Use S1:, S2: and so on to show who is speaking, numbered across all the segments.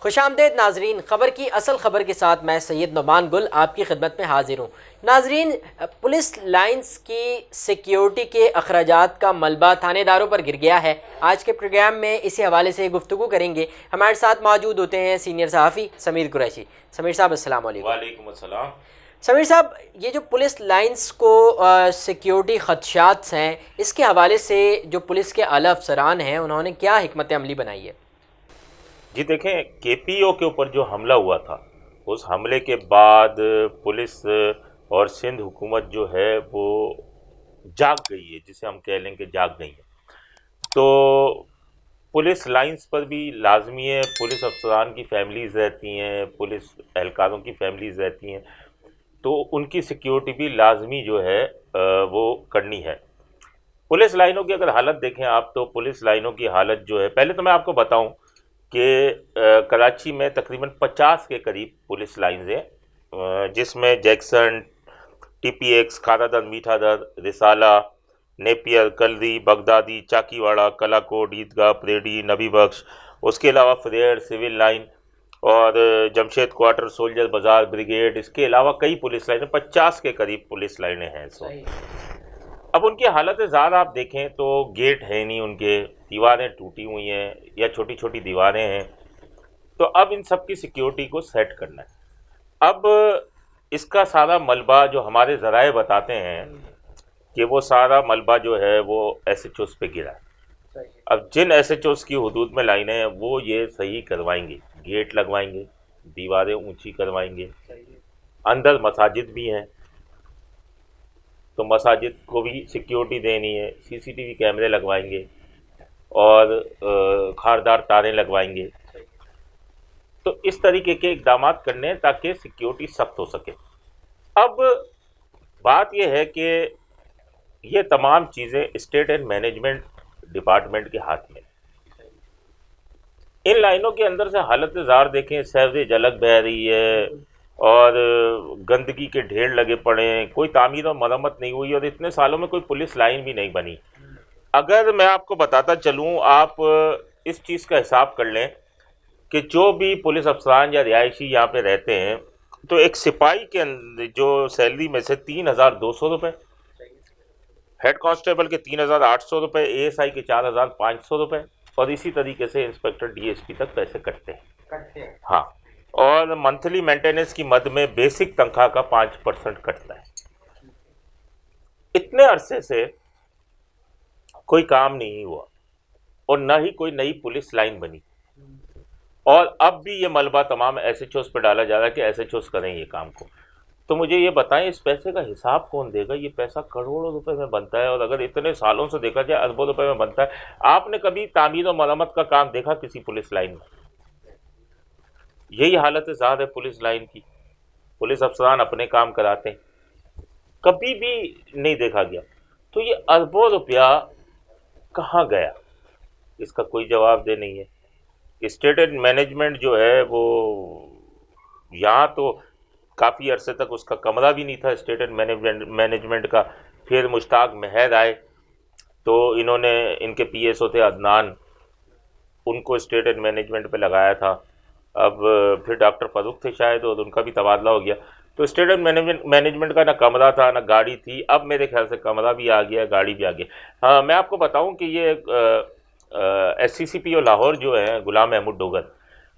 S1: खुशामदेद नाजरीन, खबर की असल खबर के साथ मैं सैयद नुमान गुल आपकी खिदमत में हाजिर हूँ। नाजरीन, पुलिस लाइंस की सिक्योरिटी के अखराजात का मलबा थानेदारों पर गिर गया है। आज के प्रोग्राम में इसी हवाले से गुफ्तगू करेंगे। हमारे साथ मौजूद होते हैं सीनियर सहाफ़ी समीर कुरैशी। समीर साहब अस्सलाम वालेकुम।
S2: वालेकुम अस्सलाम।
S1: समीर साहब, ये जो पुलिस लाइंस को सिक्योरिटी खदशात हैं, इसके हवाले से जो पुलिस के आला अफसरान हैं उन्होंने क्या हिकमत अमली बनाई है?
S2: जी देखें, केपीओ के ऊपर जो हमला हुआ था, उस हमले के बाद पुलिस और सिंध हुकूमत जो है वो जाग गई है, जिसे हम कह लें कि जाग गई है। तो पुलिस लाइंस पर भी लाजमी है, पुलिस अफसरान की फैमिलीज़ रहती हैं, पुलिस एहलकारों की फैमिलीज़ रहती हैं, तो उनकी सिक्योरिटी भी लाजमी जो है वो करनी है। पुलिस लाइनों की अगर हालत देखें आप, तो पुलिस लाइनों की हालत जो है, पहले तो मैं आपको बताऊं कि कराची में तकरीबन 50 के करीब पुलिस लाइन्स हैं, जिसमें Jackson, TPX, Kharadar, Mithadar, Risala, Napier, Kalri, Baghdadi, Chakiwara, Kalakot, Eidgah, Paredi, Nabi Bakhsh, उसके अलावा फ्रेयर, सिविल लाइन और Jamshed quarter, soldier bazaar, brigade, इसके अलावा कई पुलिस लाइनें, 50 के करीब पुलिस लाइनें हैं इस वक्त। अब उनकी हालत ज़्यादा आप देखें तो गेट है नहीं, उनके दीवारें टूटी हुई हैं या छोटी छोटी दीवारें हैं। तो अब इन सब की सिक्योरिटी को सेट करना है। अब इसका सारा मलबा जो हमारे ज़राए बताते हैं कि वो सारा मलबा जो है वो एसएचओस पे गिरा है। अब जिन एसएचओस की हुदूद में लाइनें हैं वो ये सही करवाएंगे, गेट लगवाएंगे, दीवारें ऊंची करवाएंगे। अंदर मसाजिद भी हैं तो मसाजिद को भी सिक्योरिटी देनी है, सीसीटीवी कैमरे लगवाएंगे और खारदार तारें लगवाएंगे। तो इस तरीके के इकदाम करने हैं ताकि सिक्योरिटी सख्त हो सके। अब बात यह है कि ये तमाम चीज़ें स्टेट एंड मैनेजमेंट डिपार्टमेंट के हाथ में। इन लाइनों के अंदर से हालत ज़ार देखें, सैवरेज अलग बह रही है और गंदगी के ढेर लगे पड़े हैं, कोई तामीर और मरम्मत नहीं हुई और इतने सालों में कोई पुलिस लाइन भी नहीं बनी। अगर मैं आपको बताता चलूँ, आप इस चीज़ का हिसाब कर लें कि जो भी पुलिस अफसरान या रिहायशी यहाँ पे रहते हैं, तो एक सिपाही के जो सैलरी में से 3,200 रुपये, हेड कांस्टेबल के 3,800 रुपये, एएसआई के 4,500 रुपये और इसी तरीके से इंस्पेक्टर डीएसपी तक पैसे कटते हैं। हाँ, और मंथली मेंटेनेंस की मद में बेसिक तनख्वाह का 5% कटता है। इतने अरसे से कोई काम नहीं हुआ और न ही कोई नई पुलिस लाइन बनी और अब भी ये मलबा तमाम एसएचओस पर डाला जा रहा है कि एसएचओस करें ये काम को। तो मुझे ये बताएं, इस पैसे का हिसाब कौन देगा? ये पैसा करोड़ों रुपए में बनता है और अगर इतने सालों से देखा जाए अरबों रुपए में बनता है। आपने कभी तामीर और मरम्मत का काम देखा किसी पुलिस लाइन में? यही हालत ज़ाहिर है पुलिस लाइन की। पुलिस अफसरान अपने काम कराते हैं, कभी भी नहीं देखा गया। तो ये अरबों रुपया कहाँ गया, इसका कोई जवाब दे नहीं है। स्टेट एंड मैनेजमेंट जो है वो यहाँ तो काफ़ी अरसे तक उसका कमरा भी नहीं था स्टेट एंड मैनेजमेंट का। फिर मुश्ताक महर आए तो इन्होंने, इनके पीएसओ थे अदनान, उनको स्टेट एंड मैनेजमेंट पे लगाया था। अब फिर डॉक्टर फारूक थे शायद और उनका भी तबादला हो गया। तो स्टेट एंड मैनेजमेंट का ना कमरा था ना गाड़ी थी। अब मेरे ख्याल से कमरा भी आ गया, गाड़ी भी आ गई। हाँ, मैं आपको बताऊँ कि ये SCCPO लाहौर जो है गुलाम अहमद डोगर,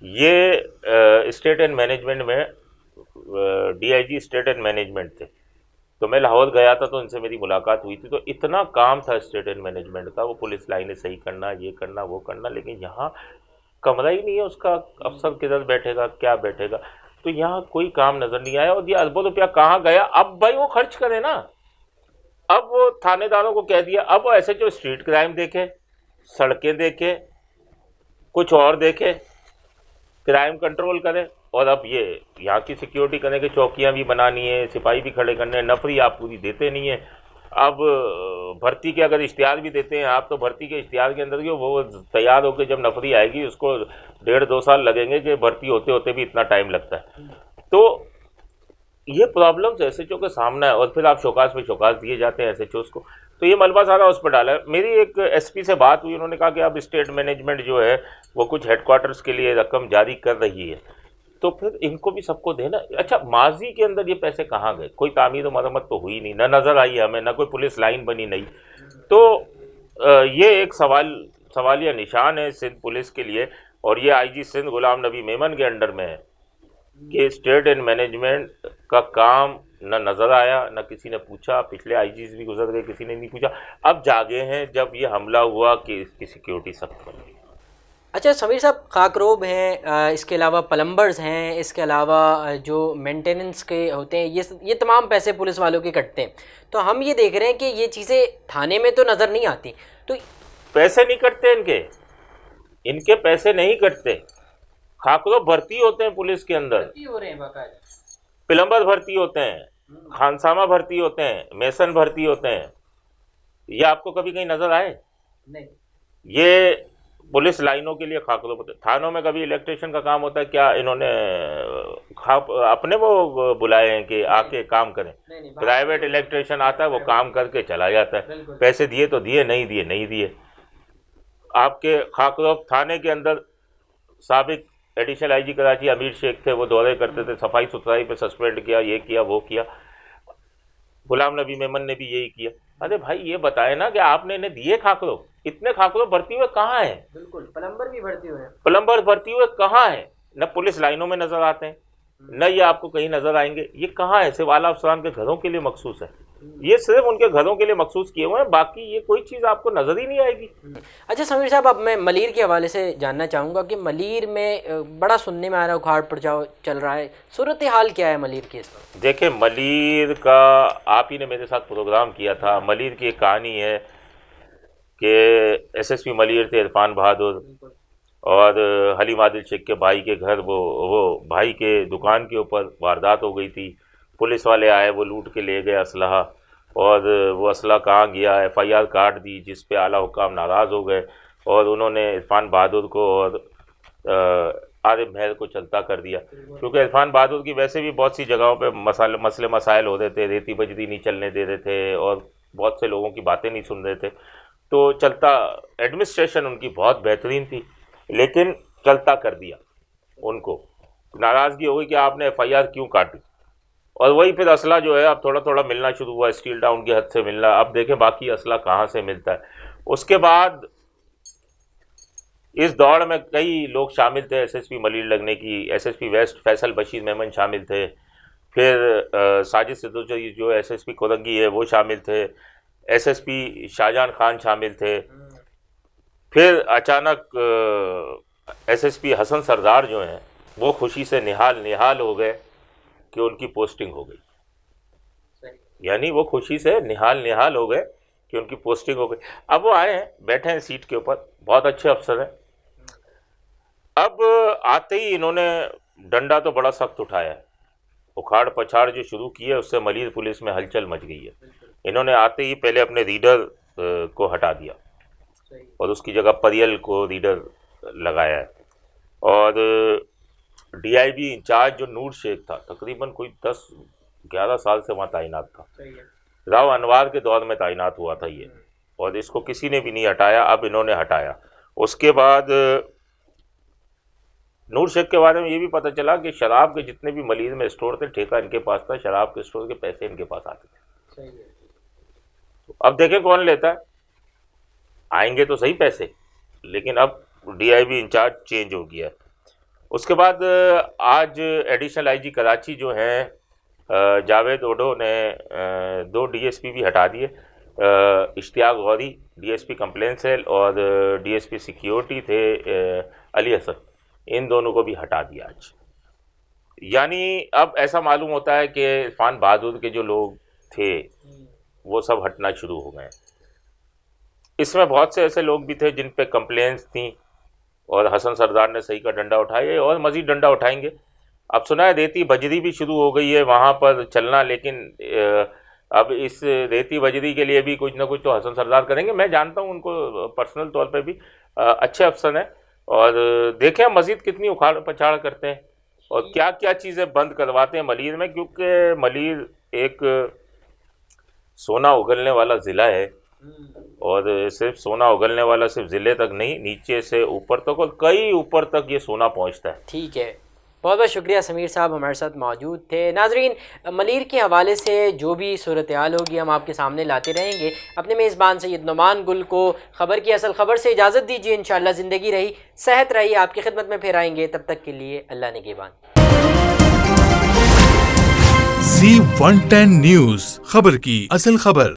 S2: ये स्टेट एंड मैनेजमेंट में DIG स्टेट एंड मैनेजमेंट थे। तो मैं लाहौर गया था तो उनसे मेरी मुलाकात हुई थी। तो इतना काम था स्टेट एंड मैनेजमेंट का, वो पुलिस लाइनें सही करना, ये करना, वो करना, लेकिन यहाँ कमरा ही नहीं है उसका। अफसर किधर बैठेगा, क्या बैठेगा? तो यहाँ कोई काम नज़र नहीं आया। और ये अरबों रुपया कहाँ गया? अब भाई वो खर्च करे ना। अब वो थानेदारों को कह दिया, अब वो ऐसे जो स्ट्रीट क्राइम देखे, सड़कें देखे, कुछ और देखे, क्राइम कंट्रोल करें। और अब ये यहाँ की सिक्योरिटी करने के चौकियाँ भी बनानी है, सिपाही भी खड़े करने हैं। नफरी आप पूरी देते नहीं है। अब भर्ती के अगर इश्तिहार भी देते हैं आप, तो भर्ती के इश्तिहार के अंदर वो तैयार होकर जब नफरी आएगी उसको 1.5-2 साल लगेंगे कि भर्ती होते होते भी इतना टाइम लगता है। तो ये प्रॉब्लम्स एसएचओ के सामने है और फिर आप शोकास पे शोकास दिए जाते हैं एसएचओस को, तो ये मलबा सारा उस पर डाला है। मेरी एक एसपी से बात हुई, उन्होंने कहा कि अब स्टेट मैनेजमेंट जो है वो कुछ हेडक्वार्टर्स के लिए रकम जारी कर रही है, तो फिर इनको भी सबको देना। अच्छा, माजी के अंदर ये पैसे कहाँ गए? कोई तामीर मरम्मत तो हुई नहीं, ना नज़र आई हमें, ना कोई पुलिस लाइन बनी नहीं। तो ये एक सवालिया निशान है सिंध पुलिस के लिए, और ये आईजी सिंध गुलाम नबी मेमन के अंडर में है कि स्टेट एंड मैनेजमेंट का काम न नज़र आया, न किसी ने पूछा। पिछले आईजीज भी गुजर गए, किसी ने नहीं पूछा। अब जागे हैं जब ये हमला हुआ कि इसकी सिक्योरिटी सख्त बन गई।
S1: अच्छा समीर साहब, खाकरोब हैं, इसके अलावा प्लम्बर्स हैं, इसके अलावा जो मेंटेनेंस के होते हैं, ये तमाम पैसे पुलिस वालों के कटते हैं। तो हम ये देख रहे हैं कि ये चीज़ें थाने में तो नज़र नहीं आती। तो
S2: पैसे नहीं कटते इनके पैसे नहीं कटते। खाकरोब भर्ती होते हैं पुलिस के अंदर,
S1: हो रहे हैं बाकायदा,
S2: प्लम्बर भर्ती होते हैं, खानसामा भर्ती होते हैं, मेसन भर्ती होते हैं। ये आपको कभी कहीं नज़र आए?
S1: नहीं।
S2: ये पुलिस लाइनों के लिए खाकरोब होते हैं। थानों में कभी इलेक्ट्रिशियन का काम होता है क्या? इन्होंने अपने वो बुलाए हैं कि आके काम करें? प्राइवेट इलेक्ट्रिशियन आता है, वो काम करके चला जाता है। पैसे दिए तो दिए, नहीं दिए नहीं दिए। आपके खाकरोब थाने के अंदर साबिक एडिशनल आईजी कराची अमीर शेख थे, वो दौरे करते थे, सफाई सुथराई पे सस्पेंड किया, ये किया वो किया। गुलाम नबी मेमन ने भी यही किया। अरे भाई ये बताए ना कि आपने इन्हें दिए खाकरोब, इतने खाकरोब भर्ती हुए कहाँ हैं?
S1: बिल्कुल, प्लम्बर भी भर्ती हुए हैं।
S2: प्लम्बर भर्ती हुए कहाँ हैं? न पुलिस लाइनों में नजर आते हैं, न ये आपको कहीं नजर आएंगे। ये कहाँ है? सिर्फ आला अफसरान के घरों के लिए मखसूस है, ये सिर्फ उनके घरों के लिए मखसूस किए हुए हैं, बाकी ये कोई चीज़ आपको नजर ही नहीं आएगी।
S1: अच्छा समीर साहब, अब मैं मलीर के हवाले से जानना चाहूँगा कि मलीर में बड़ा सुनने में आ रहा है उखाड़ पड़ाव चल रहा है, सूरत हाल क्या है मलीर की इस वक्त?
S2: देखिए, मलीर का आप ही ने मेरे साथ प्रोग्राम किया था। मलीर की एक कहानी है कि एसएसपी मलीर थे इरफान बहादुर, और हलीम आदिल शेख के भाई के घर वो भाई के दुकान के ऊपर वारदात हो गई थी। पुलिस वाले आए, वो लूट के ले गए असलहा, और वो असला कहाँ गया, एफआईआर काट दी, जिस पे आला हुकाम नाराज़ हो गए और उन्होंने इरफान बहादुर को और आरिफ महर को चलता कर दिया। क्योंकि इरफान बहादुर की वैसे भी बहुत सी जगहों पे मसले मसाइल हो रहे थे, रेती बजरी नहीं चलने दे रहे थे और बहुत से लोगों की बातें नहीं सुन रहे थे, तो चलता एडमिनिस्ट्रेशन उनकी बहुत बेहतरीन थी, लेकिन चलता कर दिया। उनको नाराज़गी हो गई कि आपने एफआईआर क्यों काटी, और वही फिर असला जो है अब थोड़ा थोड़ा मिलना शुरू हुआ, स्टील टाउन की हद से मिलना। अब देखें बाकी असला कहाँ से मिलता है। उसके बाद इस दौड़ में कई लोग शामिल थे एसएसपी मलीर लगने की। एसएसपी वेस्ट फैसल बशीर मेमन शामिल थे, फिर साजिद सिद्दीकी जो एसएसपी कोरंगी है वो शामिल थे, एसएसपी शाहजहान खान शामिल थे, फिर अचानक एसएसपी हसन सरदार जो हैं वो खुशी से निहाल हो गए कि उनकी पोस्टिंग हो गई। यानी वो खुशी से निहाल हो गए कि उनकी पोस्टिंग हो गई। अब वो आए हैं, बैठे हैं सीट के ऊपर, बहुत अच्छे अफसर हैं। अब आते ही इन्होंने डंडा तो बड़ा सख्त उठाया है, उखाड़ पछाड़ जो शुरू की है उससे मलीर पुलिस में हलचल मच गई है। इन्होंने आते ही पहले अपने रीडर को हटा दिया और उसकी जगह परियल को रीडर लगाया है, और डीआईबी इंचार्ज जो नूर शेख था, तकरीबन कोई 10-11 साल से वहाँ तैनात था, राव अनवार के दौर में तैनात हुआ था ये, और इसको किसी ने भी नहीं हटाया। अब इन्होंने हटाया। उसके बाद नूर शेख के बारे में ये भी पता चला कि शराब के जितने भी मलीर में स्टोर थे, ठेका इनके पास था, शराब के स्टोर के पैसे इनके पास आते थे। तो अब देखें कौन लेता है। आएंगे तो सही पैसे, लेकिन अब डीआईबी इंचार्ज चेंज हो गया। उसके बाद आज एडिशनल आईजी कराची जो हैं जावेद ओडो ने 2 डीएसपी भी हटा दिए। Ishtiaq Ghauri DSP complaint cell और डीएसपी सिक्योरिटी थे अली हसन, इन दोनों को भी हटा दिया आज। यानी अब ऐसा मालूम होता है कि इरफान बहादुर के जो लोग थे वो सब हटना शुरू हो गए। इसमें बहुत से ऐसे लोग भी थे जिन पे कंप्लेंट्स थी और हसन सरदार ने सही का डंडा उठाया और मज़ीद डंडा उठाएंगे। अब सुना है रेती बजरी भी शुरू हो गई है वहाँ पर चलना, लेकिन अब इस रेती बजरी के लिए भी कुछ ना कुछ तो हसन सरदार करेंगे। मैं जानता हूँ उनको पर्सनल तौर पे भी, अच्छे अफसर हैं, और देखें मज़ीद कितनी उखाड़ पछाड़ करते हैं। और क्या क्या चीज़ें बंद करवाते हैं मलीर में, क्योंकि मलीर एक सोना उगलने वाला ज़िला है, और सिर्फ सोना उगलने वाला सिर्फ ज़िले तक नहीं, नीचे से ऊपर तक और कई ऊपर तक ये सोना पहुंचता है।
S1: ठीक है, बहुत बहुत शुक्रिया समीर साहब, हमारे साथ मौजूद थे। नाजरीन, मलीर के हवाले से जो भी सूरत हाल होगी हम आपके सामने लाते रहेंगे। अपने मेज़बान सैयद नुमान गुल को खबर की असल खबर से इजाज़त दीजिए। इंशाअल्लाह ज़िंदगी रही, सेहत रही, आपकी खिदमत में फिर आएंगे। तब तक के लिए अल्लाह निगहबान।
S3: Z110 न्यूज़, खबर की असल खबर।